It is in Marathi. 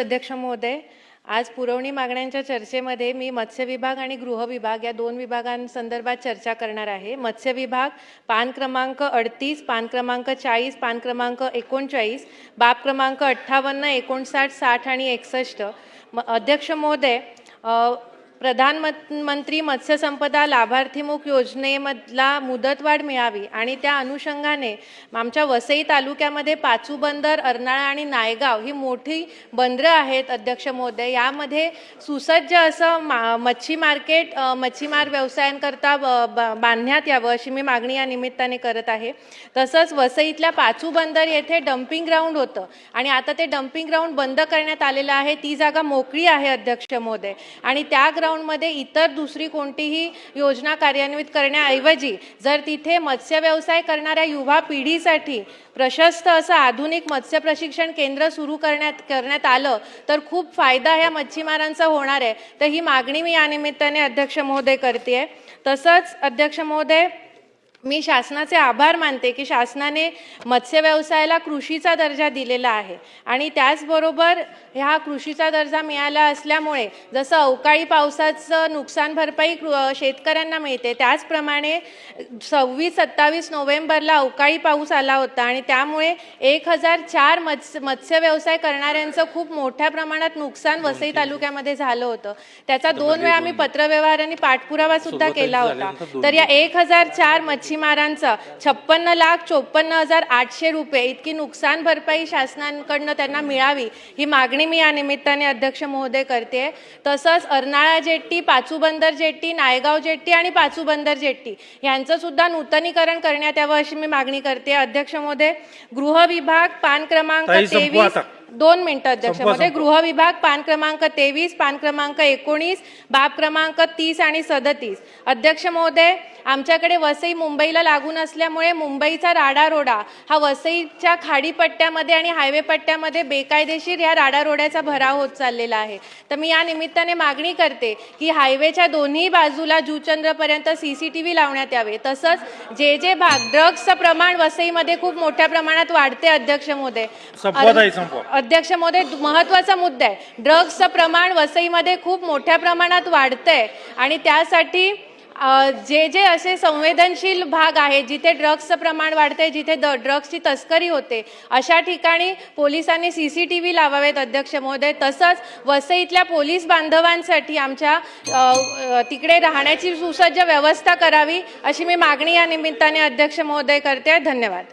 अध्यक्ष महोदय, आज पुरवणी मागण्यांच्या चर्चेमध्ये मी मत्स्य विभाग आणि गृह विभाग या दोन विभागांसंदर्भात चर्चा करणार आहे। मत्स्य विभाग पान क्रमांक 38, पान क्रमांक 40, पान क्रमांक 39, बाब क्रमांक 58, 59, 60 आणि 61। अध्यक्ष महोदय, प्रधानमंत्री मत्स्य संपदा लाभार्थीमुख योजनेमधला मुदतवाढ मिळावी आणि त्या अनुषंगाने आमच्या वसई तालुक्यामध्ये पाचू बंदर, अर्नाळा आणि नायगाव ही मोठी बंदरं आहेत। अध्यक्ष महोदय, यामध्ये सुसज्ज असं मच्छी मार्केट मच्छीमार व्यवसायांकरता बांधण्यात यावं अशी मी मागणी या निमित्ताने करत आहे। तसंच वसईतल्या पाचू बंदर येथे डम्पिंग ग्राउंड होतं आणि आता ते डम्पिंग ग्राउंड बंद करण्यात आलेलं आहे। ती जागा मोकळी आहे अध्यक्ष महोदय, आणि त्या मध्ये इतर दुसरी कोणतीही योजना कार्यान्वित करण्याऐवजी जर तिथे मत्स्य व्यवसाय करणाऱ्या युवा पिढीसाठी प्रशस्त असं आधुनिक मत्स्य प्रशिक्षण केंद्र सुरू करण्यात आलं तर खूप फायदा ह्या मच्छीमारांचा होणार आहे। तर ही मागणी मी या निमित्ताने अध्यक्ष महोदय करते। तसंच अध्यक्ष महोदय, मी शासनाचे आभार मानते की शासनाने मत्स्य व्यवसायाला कृषीचा दर्जा दिलेला आहे आणि त्याचबरोबर ह्या कृषीचा दर्जा मिळाला असल्यामुळे जसं अवकाळी पावसाचं नुकसान भरपाई शेतकऱ्यांना मिळते, त्याचप्रमाणे 26-27 नोव्हेंबरला अवकाळी पाऊस आला होता आणि त्यामुळे 1004 मत्स्य व्यवसाय करणाऱ्यांचं खूप मोठ्या प्रमाणात नुकसान वसई तालुक्यामध्ये झालं होतं। त्याचा 2 वेळा मी पत्रव्यवहारांनी पाठपुरावा सुद्धा केला होता। तर या 1004 मच्छीमारांचा 56,54,800 रुपये इतकी नुकसान भरपाई शासनाकडनं त्यांना मिळावी ही मागणी मी या निमित्ताने अध्यक्ष महोदय करते। तसंच अर्नाळा जेट्टी, पाचू बंदर जेट्टी, नायगाव जेट्टी आणि पाचू बंदर जेट्टी यांचं सुद्धा नूतनीकरण करण्यात यावं अशी मी मागणी करते। अध्यक्ष महोदय, गृह विभाग पान क्रमांक 23 2 मिनिटं अध्यक्ष महोदय, गृह विभाग पान क्रमांक 23, पान क्रमांक 19, बाब क्रमांक 30 आणि 37। अध्यक्ष महोदय, आमच्याकडे वसई मुंबईला लागून असल्यामुळे मुंबईचा राडारोडा हा वसईच्या खाडीपट्ट्यामध्ये आणि हायवे पट्ट्यामध्ये बेकायदेशीर या राडारोड्याचा भराव होत चाललेला आहे। तर मी या निमित्ताने मागणी करते की हायवेच्या दोन्ही बाजूला जुचंद्रपर्यंत CCTV लावण्यात यावे। तसंच जे भाग ड्रग्सचं प्रमाण वसईमध्ये खूप मोठ्या प्रमाणात वाढते अध्यक्ष महोदय, अध्यक्ष महोदय, महत्त्वाचा मुद्दा आहे, ड्रग्सचं प्रमाण वसईमध्ये खूप मोठ्या प्रमाणात वाढतंय आणि त्यासाठी जे असे संवेदनशील भाग आहेत जिथे ड्रग्सचं प्रमाण वाढते, जिथे ड्रग्सची तस्करी होते, अशा ठिकाणी पोलिसांनी CCTV लावावेत अध्यक्ष महोदय। तसंच वसईतल्या पोलीस बांधवांसाठी आमच्या तिकडे राहण्याची सुसज्ज व्यवस्था करावी अशी मी मागणी या निमित्ताने अध्यक्ष महोदय करते। धन्यवाद।